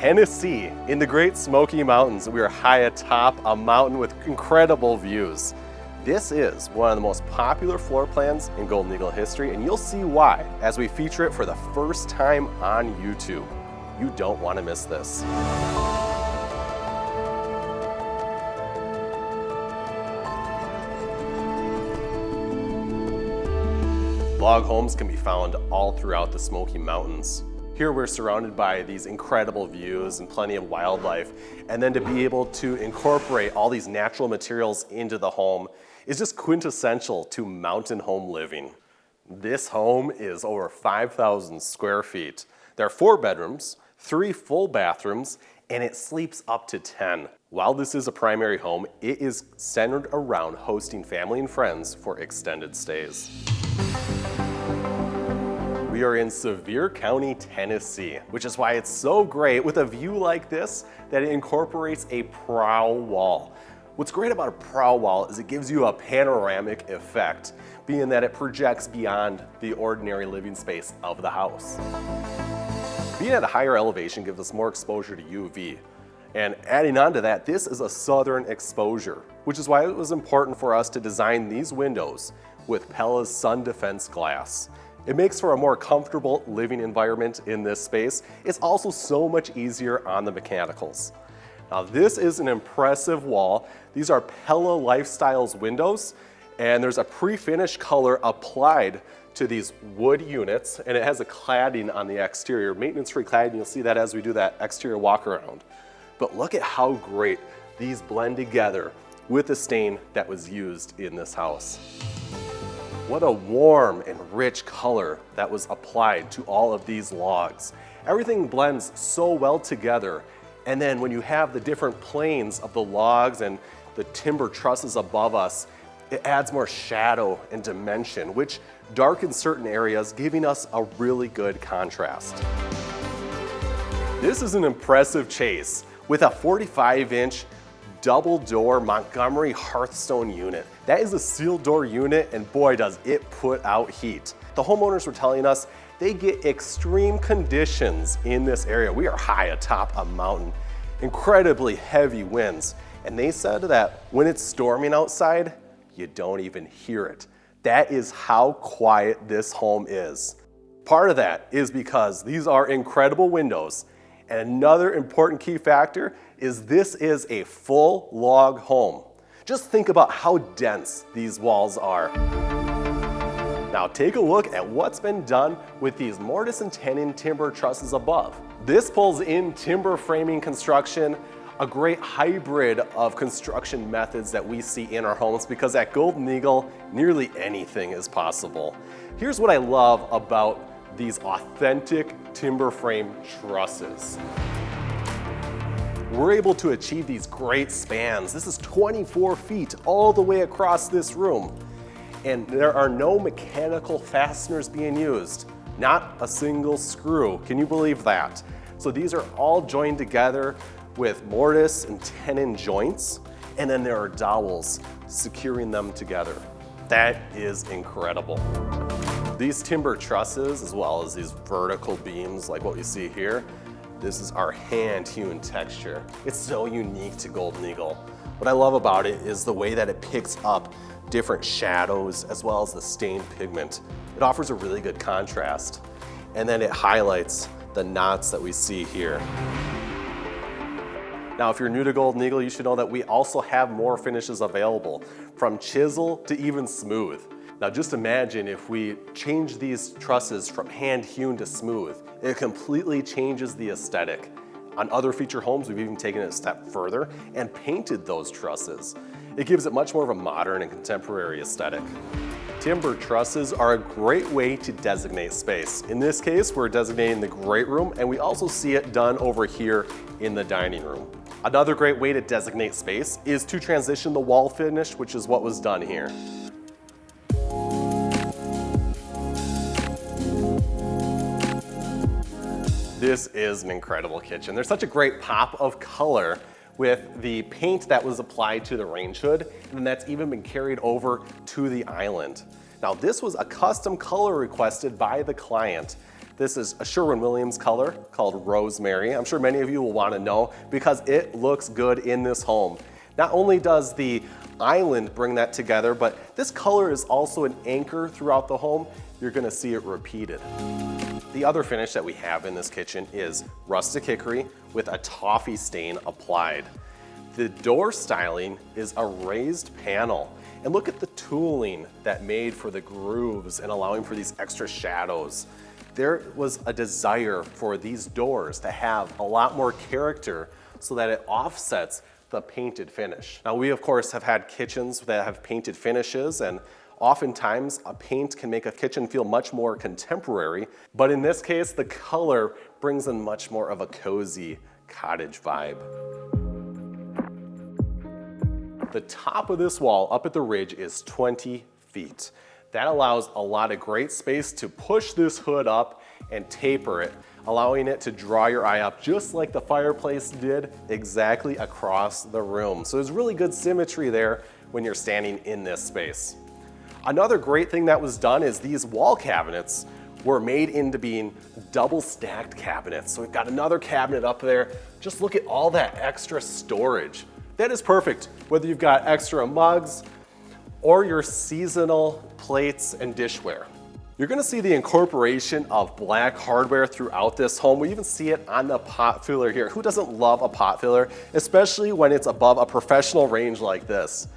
Tennessee, in the great Smoky Mountains. We are high atop a mountain with incredible views. This is one of the most popular floor plans in Golden Eagle history, and you'll see why as we feature it for the first time on YouTube. You don't want to miss this. Log homes can be found all throughout the Smoky Mountains. Here we're surrounded by these incredible views and plenty of wildlife, and then to be able to incorporate all these natural materials into the home is just quintessential to mountain home living. This home is over 5,000 square feet. There are 4 bedrooms, 3 full bathrooms, and it sleeps up to 10. While this is a primary home, it is centered around hosting family and friends for extended stays. We are in Sevier County, Tennessee, which is why it's so great with a view like this that it incorporates a prow wall. What's great about a prow wall is it gives you a panoramic effect, being that it projects beyond the ordinary living space of the house. Being at a higher elevation gives us more exposure to UV. And adding on to that, this is a southern exposure, which is why it was important for us to design these windows with Pella's sun defense glass. It makes for a more comfortable living environment in this space. It's also so much easier on the mechanicals. Now this is an impressive wall. These are Pella Lifestyles windows, and there's a pre-finished color applied to these wood units, and it has a cladding on the exterior, maintenance-free cladding. You'll see that as we do that exterior walk around. But look at how great these blend together with the stain that was used in this house. What a warm and rich color that was applied to all of these logs. Everything blends so well together. And then when you have the different planes of the logs and the timber trusses above us, it adds more shadow and dimension, which darkens certain areas, giving us a really good contrast. This is an impressive chase with a 45-inch double door Montgomery Hearthstone unit. That is a sealed door unit, and boy does it put out heat. The homeowners were telling us they get extreme conditions in this area. We are high atop a mountain, incredibly heavy winds, and they said that when it's storming outside, you don't even hear it. That is how quiet this home is. Part of that is because these are incredible windows, and another important key factor is this is a full log home. Just think about how dense these walls are. Now take a look at what's been done with these mortise and tenon timber trusses above. This pulls in timber framing construction, a great hybrid of construction methods that we see in our homes, because at Golden Eagle, nearly anything is possible. Here's what I love about these authentic timber frame trusses. We're able to achieve these great spans. This is 24 feet all the way across this room. And there are no mechanical fasteners being used. Not a single screw. Can you believe that? So these are all joined together with mortise and tenon joints, and then there are dowels securing them together. That is incredible. These timber trusses, as well as these vertical beams like what we see here, this is our hand-hewn texture. It's so unique to Golden Eagle. What I love about it is the way that it picks up different shadows as well as the stained pigment. It offers a really good contrast. And then it highlights the knots that we see here. Now, if you're new to Golden Eagle, you should know that we also have more finishes available, from chisel to even smooth. Now just imagine if we change these trusses from hand-hewn to smooth. It completely changes the aesthetic. On other feature homes, we've even taken it a step further and painted those trusses. It gives it much more of a modern and contemporary aesthetic. Timber trusses are a great way to designate space. In this case, we're designating the great room, and we also see it done over here in the dining room. Another great way to designate space is to transition the wall finish, which is what was done here. This is an incredible kitchen. There's such a great pop of color with the paint that was applied to the range hood, and that's even been carried over to the island. Now this was a custom color requested by the client. This is a Sherwin-Williams color called Rosemary. I'm sure many of you will want to know because it looks good in this home. Not only does the island bring that together, but this color is also an anchor throughout the home. You're going to see it repeated. The other finish that we have in this kitchen is rustic hickory with a toffee stain applied. The door styling is a raised panel. And look at the tooling that made for the grooves and allowing for these extra shadows. There was a desire for these doors to have a lot more character so that it offsets the painted finish. Now we of course have had kitchens that have painted finishes, and oftentimes a paint can make a kitchen feel much more contemporary, but in this case the color brings in much more of a cozy cottage vibe. The top of this wall up at the ridge is 20 feet. That allows a lot of great space to push this hood up and taper it, allowing it to draw your eye up just like the fireplace did exactly across the room. So there's really good symmetry there when you're standing in this space. Another great thing that was done is these wall cabinets were made into being double stacked cabinets. So we've got another cabinet up there. Just look at all that extra storage. That is perfect, whether you've got extra mugs or your seasonal plates and dishware. You're gonna see the incorporation of black hardware throughout this home. We even see it on the pot filler here. Who doesn't love a pot filler, especially when it's above a professional range like this?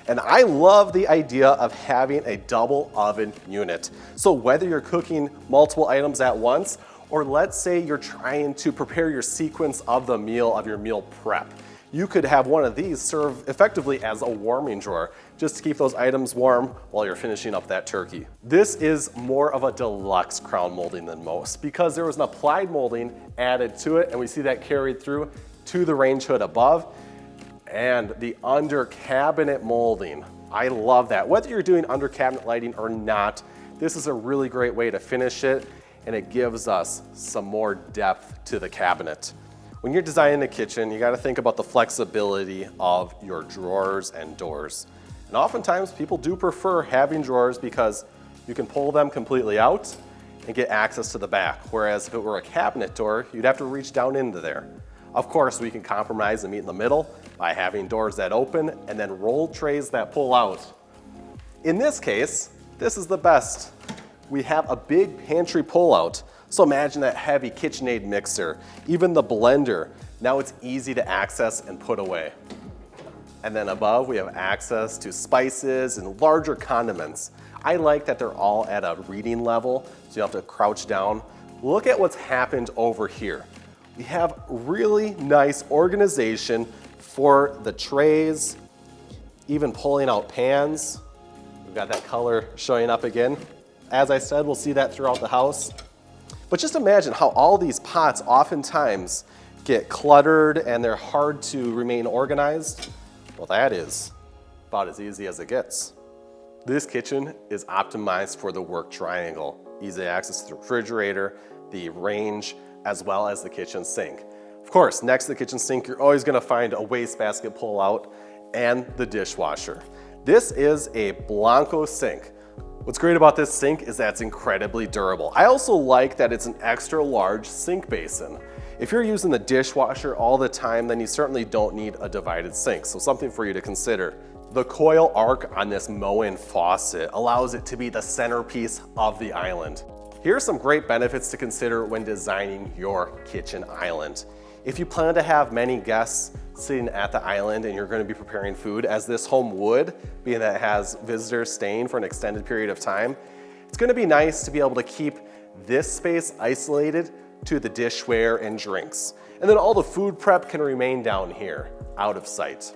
And I love the idea of having a double oven unit. So whether you're cooking multiple items at once, or let's say you're trying to prepare your sequence of the meal, of your meal prep, you could have one of these serve effectively as a warming drawer, just to keep those items warm while you're finishing up that turkey. This is more of a deluxe crown molding than most because there was an applied molding added to it, and we see that carried through to the range hood above and the under cabinet molding. I love that. Whether you're doing under cabinet lighting or not, this is a really great way to finish it, and it gives us some more depth to the cabinet. When you're designing a kitchen, you gotta think about the flexibility of your drawers and doors. And oftentimes people do prefer having drawers because you can pull them completely out and get access to the back. Whereas if it were a cabinet door, you'd have to reach down into there. Of course, we can compromise and meet in the middle by having doors that open and then roll trays that pull out. In this case, this is the best. We have a big pantry pull-out. So imagine that heavy KitchenAid mixer, even the blender. Now it's easy to access and put away. And then above we have access to spices and larger condiments. I like that they're all at a reading level, so you don't have to crouch down. Look at what's happened over here. We have really nice organization for the trays, even pulling out pans. We've got that color showing up again. As I said, we'll see that throughout the house. But just imagine how all these pots oftentimes get cluttered and they're hard to remain organized. Well, that is about as easy as it gets. This kitchen is optimized for the work triangle. Easy access to the refrigerator, the range, as well as the kitchen sink. Of course, next to the kitchen sink, you're always gonna find a wastebasket pull-out and the dishwasher. This is a Blanco sink. What's great about this sink is that it's incredibly durable. I also like that it's an extra large sink basin. If you're using the dishwasher all the time, then you certainly don't need a divided sink, so something for you to consider. The coil arc on this Moen faucet allows it to be the centerpiece of the island. Here are some great benefits to consider when designing your kitchen island. If you plan to have many guests sitting at the island and you're going to be preparing food, as this home would, being that it has visitors staying for an extended period of time, it's going to be nice to be able to keep this space isolated to the dishware and drinks. And then all the food prep can remain down here, out of sight.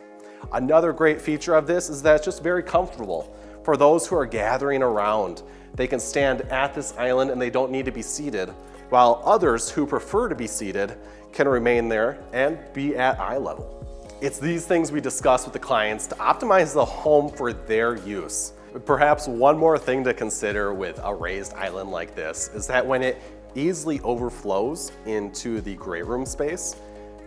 Another great feature of this is that it's just very comfortable. For those who are gathering around, they can stand at this island and they don't need to be seated, while others who prefer to be seated can remain there and be at eye level. It's these things we discuss with the clients to optimize the home for their use. Perhaps one more thing to consider with a raised island like this is that when it easily overflows into the great room space,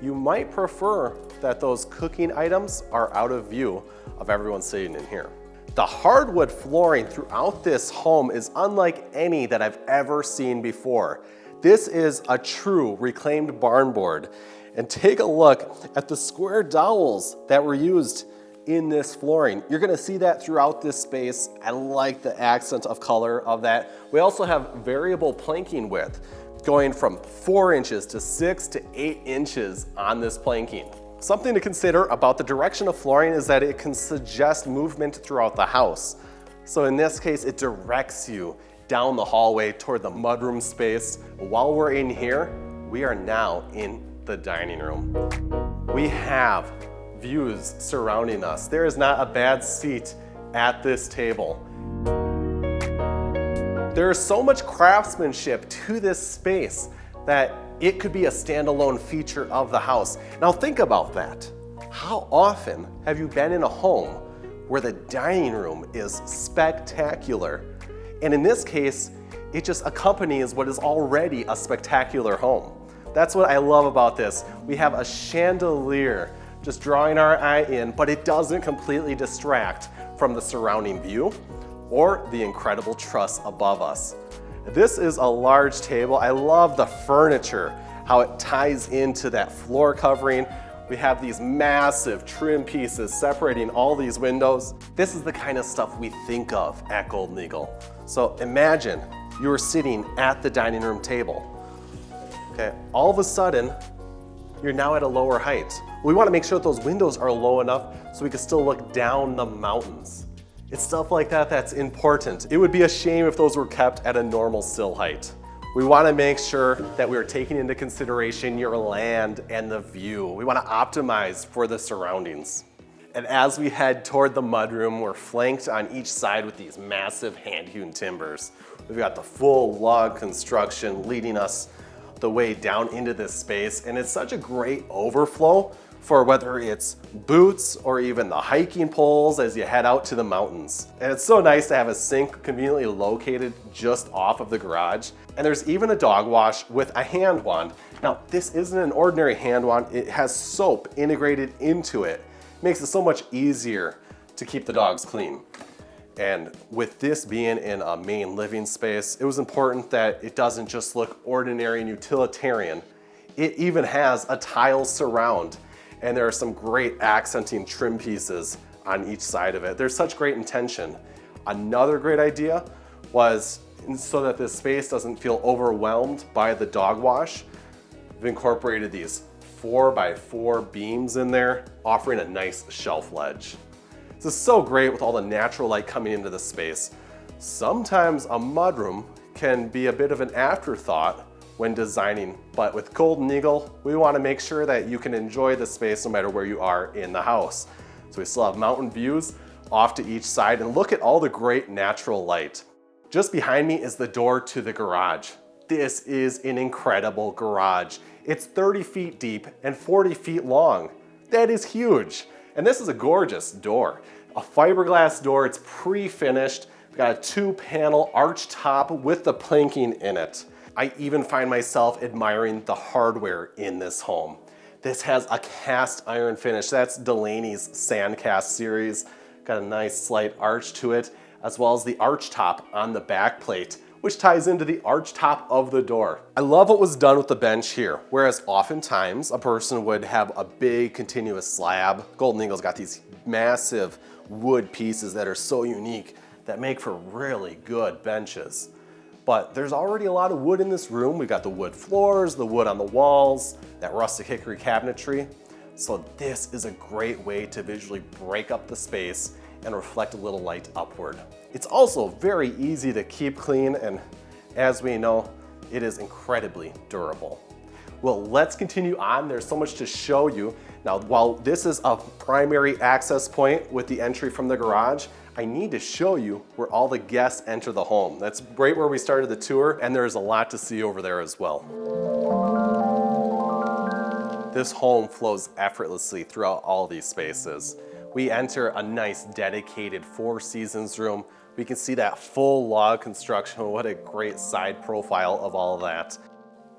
you might prefer that those cooking items are out of view of everyone sitting in here. The hardwood flooring throughout this home is unlike any that I've ever seen before. This is a true reclaimed barn board. And take a look at the square dowels that were used in this flooring. You're gonna see that throughout this space. I like the accent of color of that. We also have variable planking width, going from 4 inches to 6 to 8 inches on this planking. Something to consider about the direction of flooring is that it can suggest movement throughout the house. So in this case, it directs you down the hallway toward the mudroom space. While we're in here, we are now in the dining room. We have views surrounding us. There is not a bad seat at this table. There is so much craftsmanship to this space that it could be a standalone feature of the house. Now think about that. How often have you been in a home where the dining room is spectacular? And in this case, it just accompanies what is already a spectacular home. That's what I love about this. We have a chandelier just drawing our eye in, but it doesn't completely distract from the surrounding view or the incredible truss above us. This is a large table. I love the furniture, how it ties into that floor covering. We have these massive trim pieces separating all these windows. This is the kind of stuff we think of at Golden Eagle. So imagine you're sitting at the dining room table. Okay, all of a sudden, you're now at a lower height. We want to make sure that those windows are low enough so we can still look down the mountains. It's stuff like that that's important. It would be a shame if those were kept at a normal sill height. We want to make sure that we are taking into consideration your land and the view. We want to optimize for the surroundings. And as we head toward the mudroom, we're flanked on each side with these massive hand-hewn timbers. We've got the full log construction leading us the way down into this space, and it's such a great overflow for whether it's boots or even the hiking poles as you head out to the mountains. And it's so nice to have a sink conveniently located just off of the garage. And there's even a dog wash with a hand wand. Now, this isn't an ordinary hand wand. It has soap integrated into it. It makes it so much easier to keep the dogs clean. And with this being in a main living space, it was important that it doesn't just look ordinary and utilitarian. It even has a tile surround, and there are some great accenting trim pieces on each side of it. There's such great intention. Another great idea was, so that this space doesn't feel overwhelmed by the dog wash, we've incorporated these 4x4 beams in there, offering a nice shelf ledge. This is so great with all the natural light coming into the space. Sometimes a mudroom can be a bit of an afterthought when designing, but with Golden Eagle, we want to make sure that you can enjoy the space no matter where you are in the house. So we still have mountain views off to each side, and look at all the great natural light. Just behind me is the door to the garage. This is an incredible garage. It's 30 feet deep and 40 feet long. That is huge. And this is a gorgeous door. A fiberglass door, it's pre-finished. We've got a 2-panel arch top with the planking in it. I even find myself admiring the hardware in this home. This has a cast iron finish. That's Delaney's Sandcast series. Got a nice slight arch to it, as well as the arch top on the back plate, which ties into the arch top of the door. I love what was done with the bench here, whereas oftentimes a person would have a big continuous slab. Golden Eagle's got these massive wood pieces that are so unique that make for really good benches. But there's already a lot of wood in this room. We've got the wood floors, the wood on the walls, that rustic hickory cabinetry. So this is a great way to visually break up the space and reflect a little light upward. It's also very easy to keep clean, and as we know, it is incredibly durable. Well, let's continue on. There's so much to show you. Now, while this is a primary access point with the entry from the garage, I need to show you where all the guests enter the home. That's right where we started the tour, and there's a lot to see over there as well. This home flows effortlessly throughout all these spaces. We enter a nice dedicated Four Seasons room. We can see that full log construction. What a great side profile of all of that.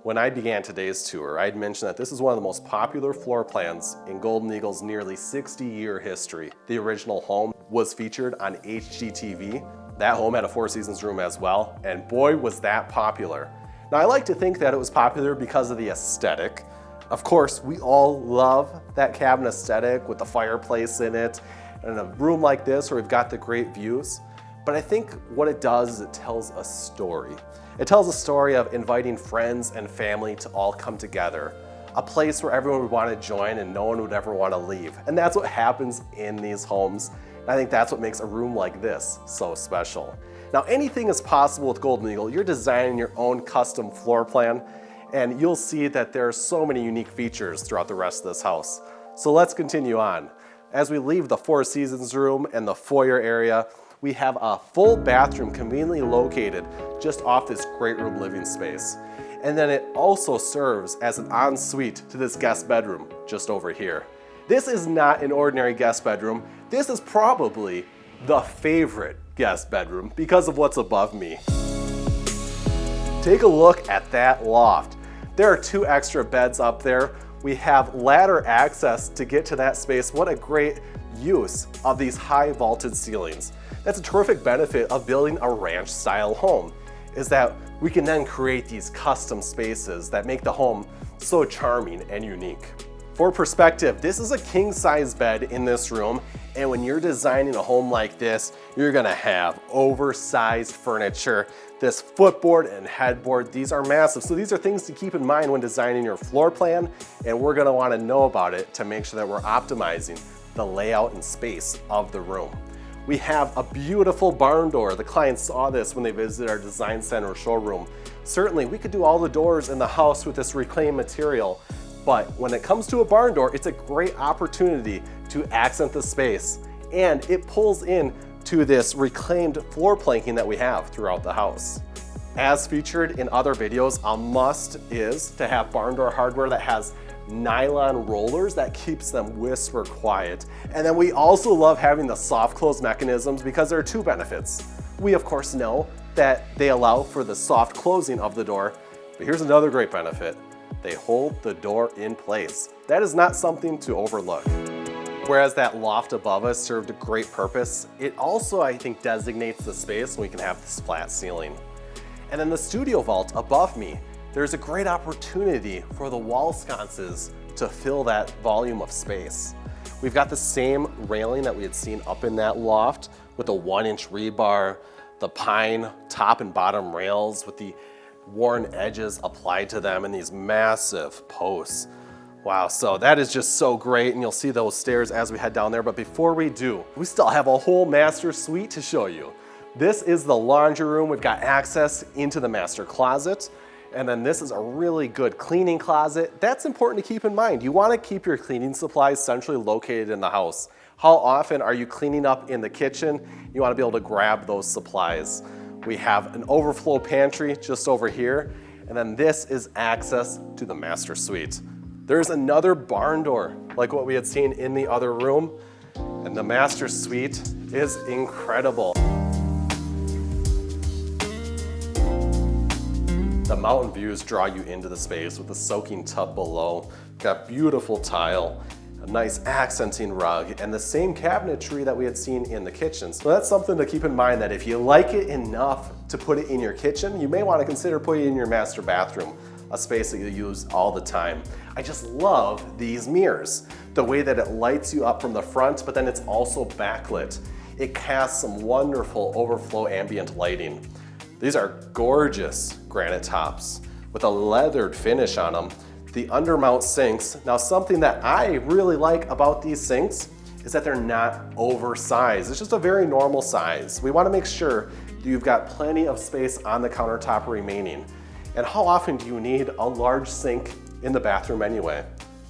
When I began today's tour, I'd mentioned that this is one of the most popular floor plans in Golden Eagle's nearly 60-year history. The original home was featured on HGTV. That home had a Four Seasons room as well, and boy was that popular. Now, I like to think that it was popular because of the aesthetic. Of course, we all love that cabin aesthetic with the fireplace in it, and in a room like this where we've got the great views. But I think what it does is it tells a story. It tells a story of inviting friends and family to all come together, a place where everyone would want to join and no one would ever want to leave. And that's what happens in these homes. And I think that's what makes a room like this so special. Now, anything is possible with Golden Eagle. You're designing your own custom floor plan, and you'll see that there are so many unique features throughout the rest of this house. So let's continue on. As we leave the Four Seasons room and the foyer area, we have a full bathroom conveniently located just off this great room living space. And then it also serves as an ensuite to this guest bedroom just over here. This is not an ordinary guest bedroom. This is probably the favorite guest bedroom because of what's above me. Take a look at that loft. There are 2 extra beds up there. We have ladder access to get to that space. What a great use of these high vaulted ceilings. That's a terrific benefit of building a ranch style home, is that we can then create these custom spaces that make the home so charming and unique. For perspective, this is a king size bed in this room, and when you're designing a home like this, you're gonna have oversized furniture. This footboard and headboard, these are massive. So these are things to keep in mind when designing your floor plan, and we're gonna wanna know about it to make sure that we're optimizing the layout and space of the room. We have a beautiful barn door. The clients saw this when they visited our design center showroom. Certainly, we could do all the doors in the house with this reclaimed material, but when it comes to a barn door, it's a great opportunity to accent the space, and it pulls in to this reclaimed floor planking that we have throughout the house. As featured in other videos, a must is to have barn door hardware that has nylon rollers that keeps them whisper quiet. And then we also love having the soft close mechanisms because there are 2 benefits. We of course know that they allow for the soft closing of the door, but here's another great benefit. They hold the door in place. That is not something to overlook. Whereas that loft above us served a great purpose, it also, I think, designates the space and we can have this flat ceiling. And then the studio vault above me, there's a great opportunity for the wall sconces to fill that volume of space. We've got the same railing that we had seen up in that loft with a 1-inch rebar, the pine top and bottom rails with the worn edges applied to them, and these massive posts. Wow, so that is just so great, and you'll see those stairs as we head down there. But before we do, we still have a whole master suite to show you. This is the laundry room. We've got access into the master closet. And then this is a really good cleaning closet. That's important to keep in mind. You want to keep your cleaning supplies centrally located in the house. How often are you cleaning up in the kitchen? You want to be able to grab those supplies. We have an overflow pantry just over here. And then this is access to the master suite. There's another barn door like what we had seen in the other room. And the master suite is incredible. The mountain views draw you into the space with the soaking tub below. Got beautiful tile, a nice accenting rug, and the same cabinetry that we had seen in the kitchen. So that's something to keep in mind, that if you like it enough to put it in your kitchen, you may want to consider putting it in your master bathroom, a space that you use all the time. I just love these mirrors. The way that it lights you up from the front, but then it's also backlit. It casts some wonderful overflow ambient lighting. These are gorgeous granite tops with a leathered finish on them. The undermount sinks. Now, something that I really like about these sinks is that they're not oversized. It's just a very normal size. We want to make sure that you've got plenty of space on the countertop remaining. And how often do you need a large sink in the bathroom anyway?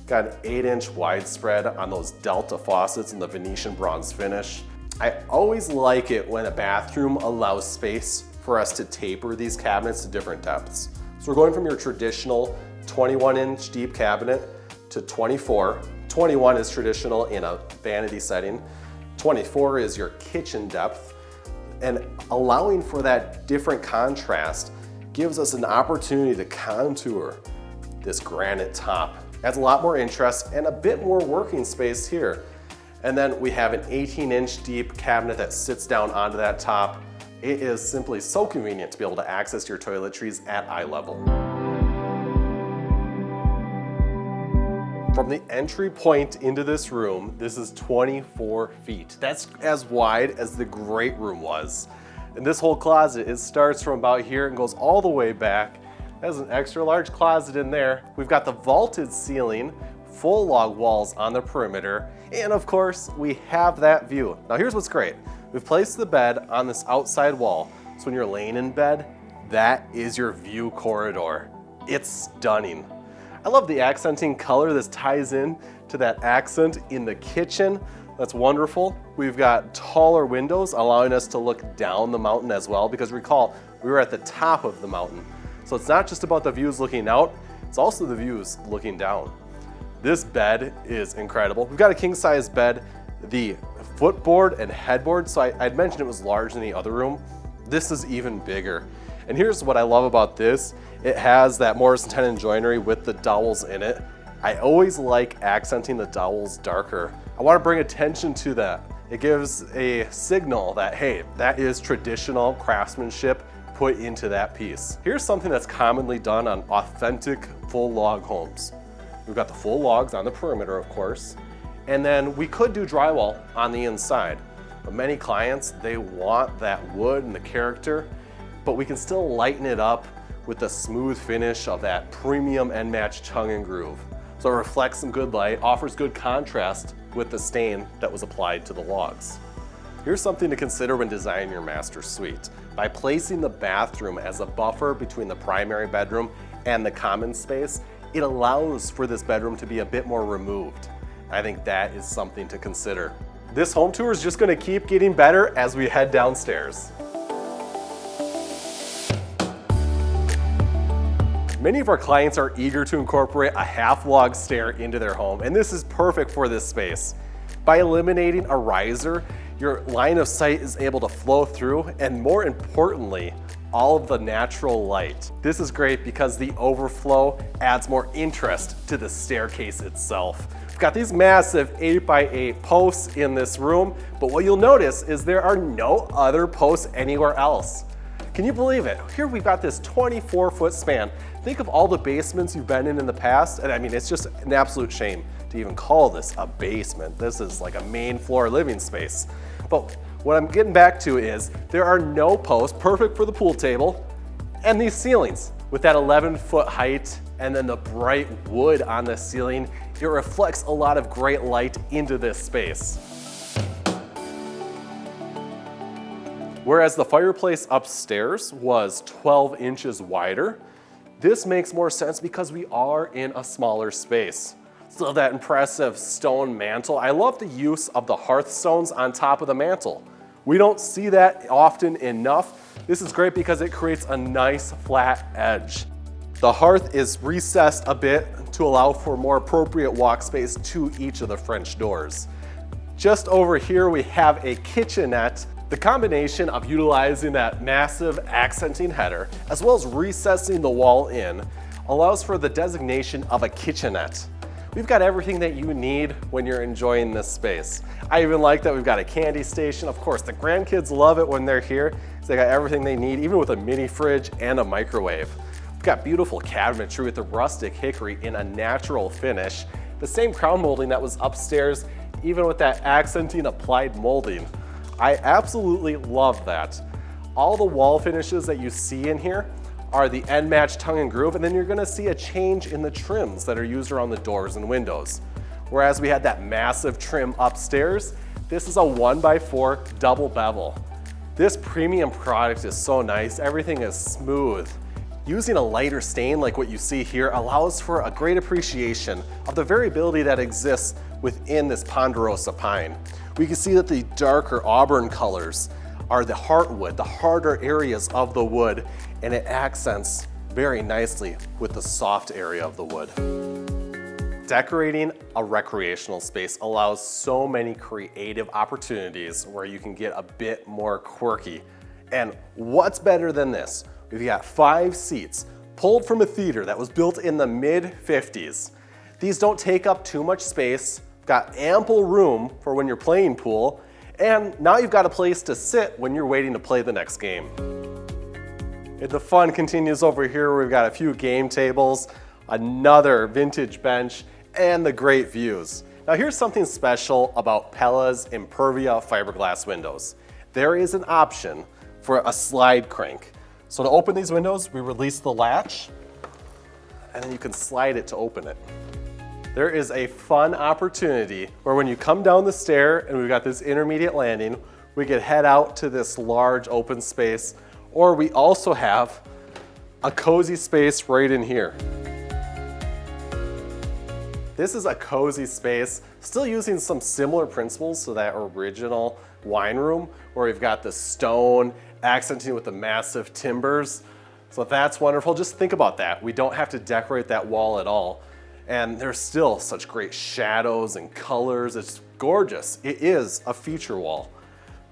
Got an 8-inch widespread on those Delta faucets in the Venetian bronze finish. I always like it when a bathroom allows space for us to taper these cabinets to different depths. So we're going from your traditional 21-inch deep cabinet to 24. 21 is traditional in a vanity setting. 24 is your kitchen depth. And allowing for that different contrast gives us an opportunity to contour this granite top. Adds a lot more interest and a bit more working space here. And then we have an 18-inch deep cabinet that sits down onto that top. It is simply so convenient to be able to access your toiletries at eye level. From the entry point into this room, this is 24 feet. That's as wide as the great room was. And this whole closet, it starts from about here and goes all the way back. There's an extra large closet in there. We've got the vaulted ceiling, full log walls on the perimeter, and of course, we have that view. Now here's what's great. We've placed the bed on this outside wall, so when you're laying in bed, that is your view corridor. It's stunning. I love the accenting color. This ties in to that accent in the kitchen. That's wonderful. We've got taller windows allowing us to look down the mountain as well, because recall, we were at the top of the mountain. So it's not just about the views looking out, it's also the views looking down. This bed is incredible. We've got a king size bed. The footboard and headboard, so I'd mentioned it was large in the other room. This is even bigger. And here's what I love about this. It has that Morris & Tenon joinery with the dowels in it. I always like accenting the dowels darker. I want to bring attention to that. It gives a signal that, hey, that is traditional craftsmanship put into that piece. Here's something that's commonly done on authentic full log homes. We've got the full logs on the perimeter, of course, and then we could do drywall on the inside. But many clients, they want that wood and the character, but we can still lighten it up with the smooth finish of that premium end match tongue and groove. So it reflects some good light, offers good contrast with the stain that was applied to the logs. Here's something to consider when designing your master suite. By placing the bathroom as a buffer between the primary bedroom and the common space, it allows for this bedroom to be a bit more removed. I think that is something to consider. This home tour is just going to keep getting better as we head downstairs. Many of our clients are eager to incorporate a half log stair into their home, and this is perfect for this space. By eliminating a riser, your line of sight is able to flow through, and more importantly, all of the natural light. This is great because the overflow adds more interest to the staircase itself. We've got these massive 8x8 posts in this room, but what you'll notice is there are no other posts anywhere else. Can you believe it? Here we've got this 24-foot span. Think of all the basements you've been in the past, and I mean, it's just an absolute shame to even call this a basement. This is like a main floor living space. But what I'm getting back to is there are no posts, perfect for the pool table, and these ceilings with that 11-foot height and then the bright wood on the ceiling, it reflects a lot of great light into this space. Whereas the fireplace upstairs was 12 inches wider, this makes more sense because we are in a smaller space. Still that impressive stone mantle. I love the use of the hearthstones on top of the mantle. We don't see that often enough. This is great because it creates a nice flat edge. The hearth is recessed a bit to allow for more appropriate walk space to each of the French doors. Just over here we have a kitchenette. The combination of utilizing that massive accenting header as well as recessing the wall in allows for the designation of a kitchenette. We've got everything that you need when you're enjoying this space. I even like that we've got a candy station. Of course, the grandkids love it when they're here. So they got everything they need, even with a mini fridge and a microwave. We've got beautiful cabinetry with the rustic hickory in a natural finish. The same crown molding that was upstairs, even with that accenting applied molding. I absolutely love that. All the wall finishes that you see in here are the end match tongue and groove, and then you're gonna see a change in the trims that are used around the doors and windows. Whereas we had that massive trim upstairs, this is a 1x4 double bevel. This premium product is so nice, everything is smooth. Using a lighter stain like what you see here allows for a great appreciation of the variability that exists within this ponderosa pine. We can see that the darker auburn colors are the heartwood, the harder areas of the wood, and it accents very nicely with the soft area of the wood. Decorating a recreational space allows so many creative opportunities where you can get a bit more quirky. And what's better than this? We've got 5 seats pulled from a theater that was built in the mid-50s. These don't take up too much space, got ample room for when you're playing pool, And now you've got a place to sit when you're waiting to play the next game. And the fun continues over here where we've got a few game tables, another vintage bench, and the great views. Now here's something special about Pella's Impervia fiberglass windows. There is an option for a slide crank. So to open these windows, we release the latch, and then you can slide it to open it. There is a fun opportunity where when you come down the stair and we've got this intermediate landing, we could head out to this large open space, or we also have a cozy space right in here. This is a cozy space, still using some similar principles to that original wine room where we've got the stone accenting with the massive timbers. So that's wonderful. Just think about that. We don't have to decorate that wall at all. And there's still such great shadows and colors. It's gorgeous. It is a feature wall.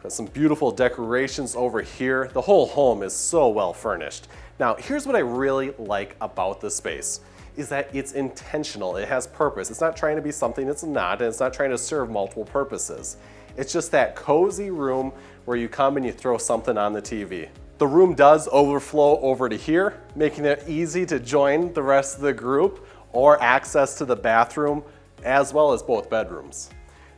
Got some beautiful decorations over here. The whole home is so well furnished. Now, here's what I really like about this space, is that it's intentional. It has purpose. It's not trying to be something it's not, and it's not trying to serve multiple purposes. It's just that cozy room where you come and you throw something on the TV. The room does overflow over to here, making it easy to join the rest of the group or access to the bathroom as well as both bedrooms.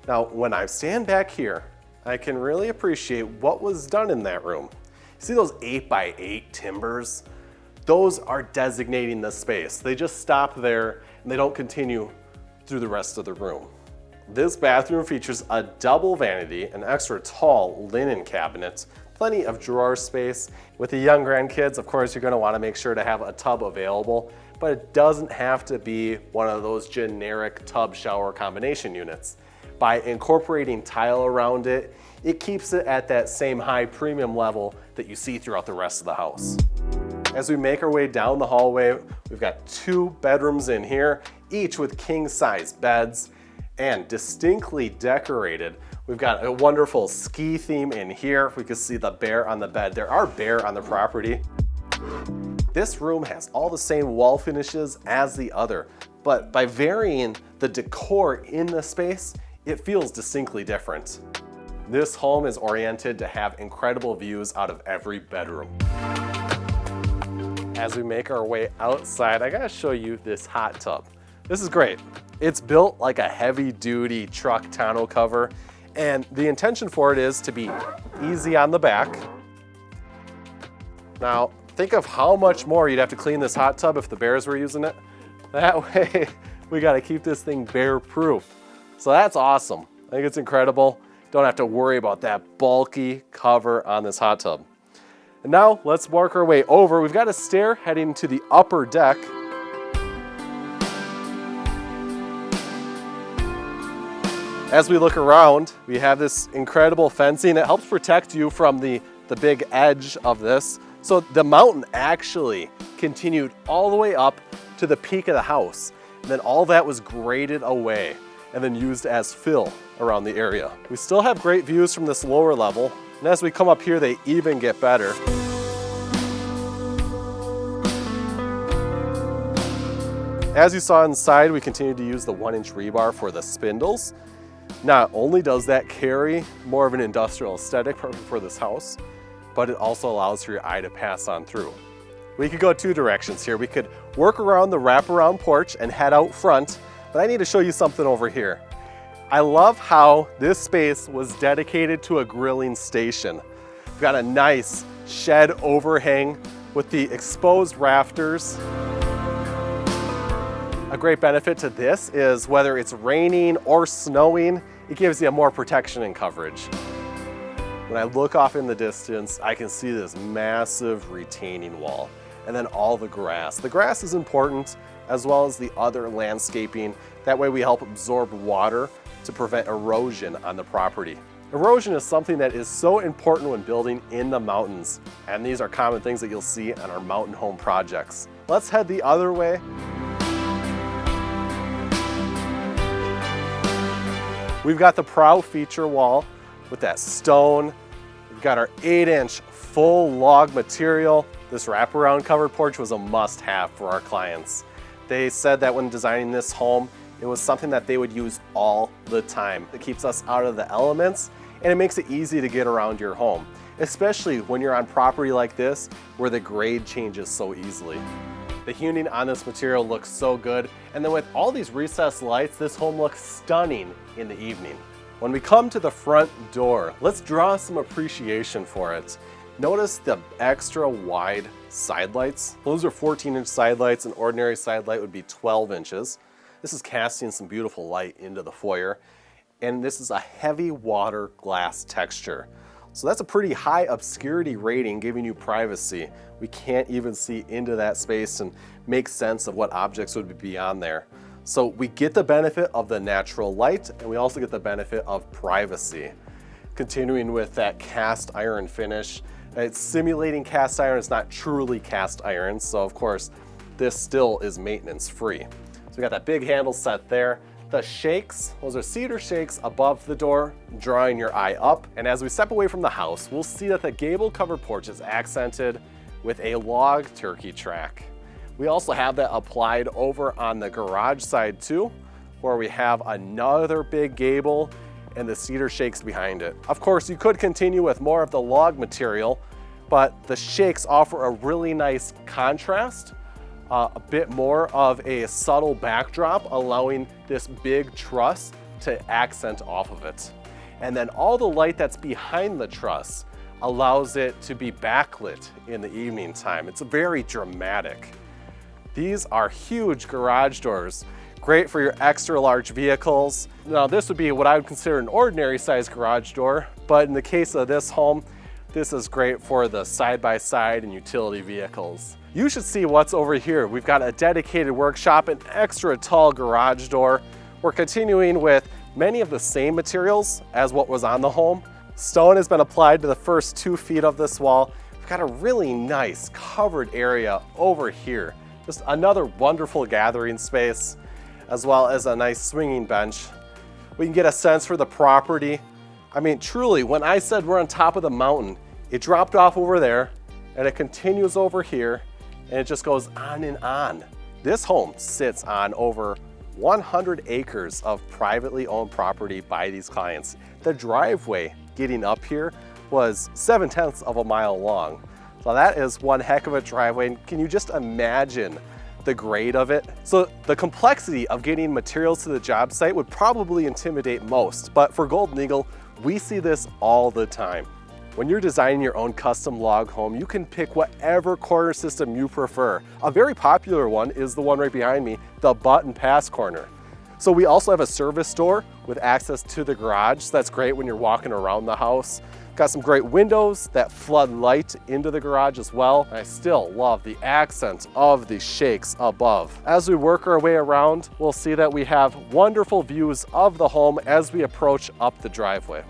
Now, when I stand back here, I can really appreciate what was done in that room. See those 8x8 timbers? Those are designating the space. They just stop there and they don't continue through the rest of the room. This bathroom features a double vanity, an extra tall linen cabinet, plenty of drawer space. With the young grandkids, of course, you're gonna wanna make sure to have a tub available, but it doesn't have to be one of those generic tub shower combination units. By incorporating tile around it, it keeps it at that same high premium level that you see throughout the rest of the house. As we make our way down the hallway, we've got 2 bedrooms in here, each with king-size beds and distinctly decorated. We've got a wonderful ski theme in here. We can see the bear on the bed. There are bear on the property. This room has all the same wall finishes as the other, but by varying the decor in the space, it feels distinctly different. This home is oriented to have incredible views out of every bedroom. As we make our way outside, I gotta show you this hot tub. This is great. It's built like a heavy-duty truck tonneau cover, and the intention for it is to be easy on the back. Now, think of how much more you'd have to clean this hot tub if the bears were using it. That way, we gotta keep this thing bear-proof. So that's awesome. I think it's incredible. Don't have to worry about that bulky cover on this hot tub. And now let's work our way over. We've got a stair heading to the upper deck. As we look around, we have this incredible fencing. It helps protect you from the big edge of this. So the mountain actually continued all the way up to the peak of the house. And then all that was graded away and then used as fill around the area. We still have great views from this lower level. And as we come up here, they even get better. As you saw inside, we continue to use the 1-inch rebar for the spindles. Not only does that carry more of an industrial aesthetic for this house, but it also allows for your eye to pass on through. We could go 2 directions here. We could work around the wraparound porch and head out front, but I need to show you something over here. I love how this space was dedicated to a grilling station. We've got a nice shed overhang with the exposed rafters. A great benefit to this is whether it's raining or snowing, it gives you more protection and coverage. When I look off in the distance, I can see this massive retaining wall and then all the grass. The grass is important as well as the other landscaping. That way we help absorb water to prevent erosion on the property. Erosion is something that is so important when building in the mountains, and these are common things that you'll see on our mountain home projects. Let's head the other way. We've got the prow feature wall with that stone. We've got our 8-inch full log material. This wraparound covered porch was a must-have for our clients. They said that when designing this home, it was something that they would use all the time. It keeps us out of the elements and it makes it easy to get around your home, especially when you're on property like this where the grade changes so easily. The hewing on this material looks so good, and then with all these recessed lights, this home looks stunning in the evening. When we come to the front door, let's draw some appreciation for it. Notice the extra wide side lights. Those are 14-inch side lights. An ordinary side light would be 12 inches. This is casting some beautiful light into the foyer, and this is a heavy water glass texture. So that's a pretty high obscurity rating, giving you privacy. We can't even see into that space and make sense of what objects would be beyond there. So we get the benefit of the natural light, and we also get the benefit of privacy. Continuing with that cast iron finish, it's simulating cast iron, it's not truly cast iron, so of course this still is maintenance free. So we got that big handle set there. The shakes, those are cedar shakes above the door, drawing your eye up. And as we step away from the house, we'll see that the gable covered porch is accented with a log turkey track. We also have that applied over on the garage side too, where we have another big gable and the cedar shakes behind it. Of course, you could continue with more of the log material, but the shakes offer a really nice contrast. A bit more of a subtle backdrop, allowing this big truss to accent off of it. And then all the light that's behind the truss allows it to be backlit in the evening time. It's very dramatic. These are huge garage doors, great for your extra large vehicles. Now this would be what I would consider an ordinary size garage door, but in the case of this home, this is great for the side-by-side and utility vehicles. You should see what's over here. We've got a dedicated workshop, an extra tall garage door. We're continuing with many of the same materials as what was on the home. Stone has been applied to the first 2 feet of this wall. We've got a really nice covered area over here. Just another wonderful gathering space, as well as a nice swinging bench. We can get a sense for the property. I mean, truly, when I said we're on top of the mountain, it dropped off over there, and it continues over here, and it just goes on and on. This home sits on over 100 acres of privately owned property by these clients. The driveway getting up here was 7/10 of a mile long. So that is one heck of a driveway. Can you just imagine the grade of it? So the complexity of getting materials to the job site would probably intimidate most, but for Golden Eagle, we see this all the time. When you're designing your own custom log home, you can pick whatever corner system you prefer. A very popular one is the one right behind me, the button pass corner. So we also have a service door with access to the garage. So that's great when you're walking around the house. Got some great windows that flood light into the garage as well. I still love the accent of the shakes above. As we work our way around, we'll see that we have wonderful views of the home as we approach up the driveway.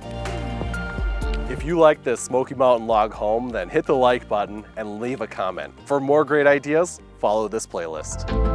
If you like this Smoky Mountain log home, then hit the like button and leave a comment. For more great ideas, follow this playlist.